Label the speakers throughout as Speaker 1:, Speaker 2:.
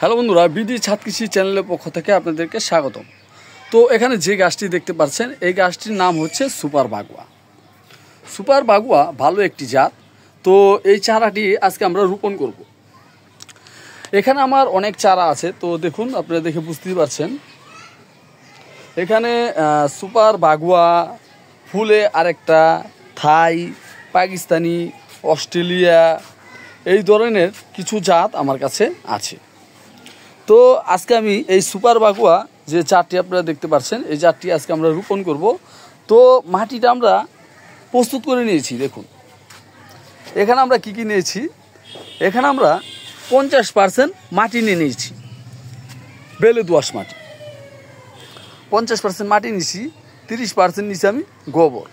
Speaker 1: Hello বন্ধুরা, BD ছাদ কৃষি চ্যানেলের পক্ষ থেকে আপনাদেরকে স্বাগতম। তো এখানে যে গাছটি দেখতে পাচ্ছেন এই গাছটির নাম হচ্ছে সুপার বাগুয়া। সুপার বাগুয়া ভালো একটি জাত। তো এই চারাটি আজকে আমরা রোপণ করব। এখানে আমার অনেক চারা আছে, তো দেখুন, আপনারা দেখে বুঝতেই পারছেন। এখানে সুপার বাগুয়া, ফুলে আরেকটা, থাই, পাকিস্তানি, অস্ট্রেলিয়া, এই ধরনের কিছু জাত আমার কাছে আছে। তো আজকে আমি এই সুপার বাগুয়া যে চারটি আপনারা দেখতে পাচ্ছেন এই চারটি আজকে আমরা রোপণ করব। তো মাটিটা আমরা প্রস্তুত করে নিয়েছি। দেখুন এখানে আমরা কি নিয়েছি। এখানে আমরা 50% মাটি নিয়ে নিয়েছি, বেলে দোআঁশ মাটি। 50% মাটি নিয়েছি, 30% নিয়েছি আমি গোবর,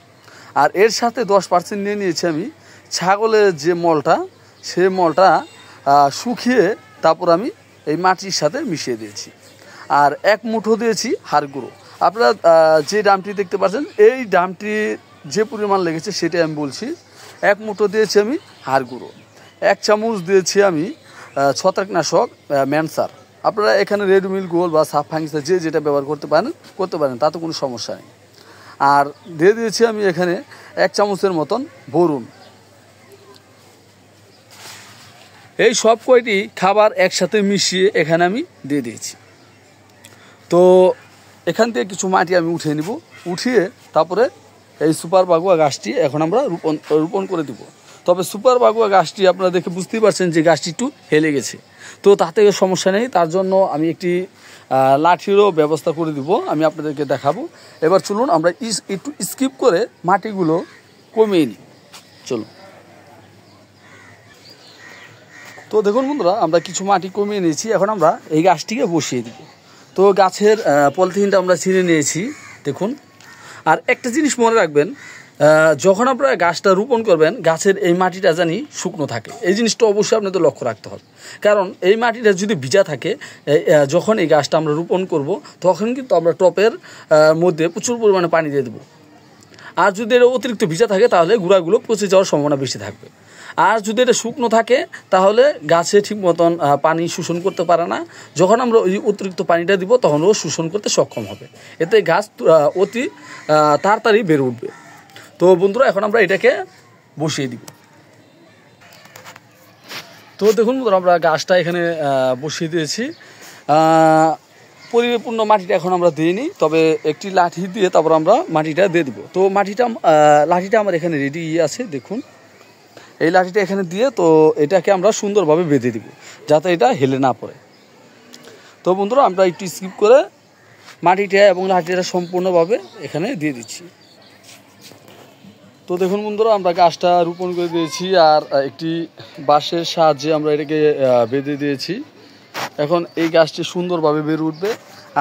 Speaker 1: আর এর সাথে 10% নিয়ে নিয়েছি আমি ছাগলের যে মলটা, সেই মলটা শুকিয়ে তারপর আমি এই মাটির সাথে মিশিয়ে দিয়েছি। আর 1 মুঠো দিয়েছি হাড় গুঁড়ো। আপনারা যে ডামটি দেখতে পাচ্ছেন এই ডামটি যে পরিমাণ লেগেছে সেটাই আমি বলছি। 1 মুঠো দিয়েছি আমি হাড় গুঁড়ো, 1 চামচ দিয়েছি আমি ছত্রাকনাশক ম্যানসার। আপনারা এখানে রেডমিল গোল বা সাফ ফাঙ্গিসাইড যে যেটা ব্যবহার করতে পারেন, তাতে কোনো সমস্যা নেই। আর দিয়ে দিয়েছি আমি এখানে 1 চামচের মতন বোরন। এই সব কয়টি খাবার একসাথে মিশিয়ে এখানে আমি দিয়ে দিয়েছি। তো এখান থেকে কিছু মাটি আমি উঠিয়ে নিব, উঠিয়ে তারপরে এই সুপার বাগুয়া গাছটি এখন আমরা রোপণ করে দিব। তবে সুপার বাগুয়া গাছটি আপনারা দেখে বুঝতেই পারছেন যে গাছটি একটু হেলে গেছে। তো তাতে সমস্যা নেই, তার জন্য আমি একটি লাঠিরও ব্যবস্থা করে দিব, আমি আপনাদেরকে দেখাবো। এবার চলুন আমরা একটু স্কিপ করে মাটিগুলো কমিয়ে নিই। চলুন। তো দেখুন বন্ধুরা, আমরা কিছু মাটি কমিয়ে নিয়েছি, এখন আমরা এই গাছটিকে বসিয়ে দিব। তো গাছের পলিথিনটা আমরা ছিঁড়ে নিয়েছি, দেখুন। আর একটা জিনিস মনে রাখবেন, যখন আপনারা গাছটা রোপণ করবেন গাছের এই মাটিটা জানি শুকনো থাকে, এই জিনিসটা অবশ্যই আপনাদের লক্ষ্য রাখতে হবে। কারণ এই মাটিটা যদি ভিজা থাকে, যখন এই গাছটা আমরা রোপণ করব তখন কিন্তু আমরা টপের মধ্যে প্রচুর পরিমাণে পানি দিয়ে দেবো। আর যদি এটা অতিরিক্ত ভিজা থাকে তাহলে গুঁড়াগুলো পচে যাওয়ার সম্ভাবনা বেশি থাকবে। আর যদি এটা শুকনো থাকে তাহলে গাছে ঠিক মতন পানি শোষণ করতে পারে না। যখন আমরা ওই অতিরিক্ত পানিটা দিব তখন ও শোষণ করতে সক্ষম হবে, এতে গাছ অতি তাড়াতাড়ি বেড়ে উঠবে। তো বন্ধুরা, এখন আমরা এটাকে বসিয়ে দিব। তো দেখুন বন্ধুরা, আমরা গাছটা এখানে বসিয়ে দিয়েছি। পরিপূর্ণ মাটিটা এখন আমরা দিইনি, তবে একটি লাঠি দিয়ে তারপর আমরা মাটিটা দিয়ে দিব। তো লাঠিটা আমার এখানে রেডি আছে, দেখুন। এই লাঠিটা এখানে দিয়ে তো এটাকে আমরা সুন্দরভাবে বেঁধে দিব যাতে এটা হেলে না পড়ে। তো বন্ধুরা, আমরা একটু স্কিপ করে মাটিটা এবং লাঠিটা সম্পূর্ণভাবে এখানে দিয়ে দিচ্ছি। তো দেখুন বন্ধুরা, আমরা গাছটা রোপণ করে দিয়েছি আর একটি বাঁশের সাহায্যে আমরা এটাকে বেঁধে দিয়েছি। এখন এই গাছটি সুন্দরভাবে বেড়ে উঠবে।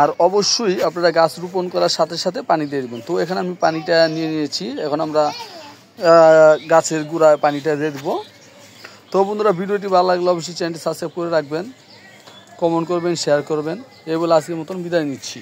Speaker 1: আর অবশ্যই আপনারা গাছ রোপণ করার সাথে সাথে পানি দিয়ে দেবেন। তো এখানে আমি পানিটা নিয়ে নিয়েছি, এখন আমরা গাছের গোড়ায় পানিটা দিয়ে দেবো। তো বন্ধুরা, ভিডিওটি ভালো লাগলে অবশ্যই চ্যানেলটি সাবস্ক্রাইব করে রাখবেন, কমেন্ট করবেন, শেয়ার করবেন। এই বলে আজকের মতন বিদায় নিচ্ছি।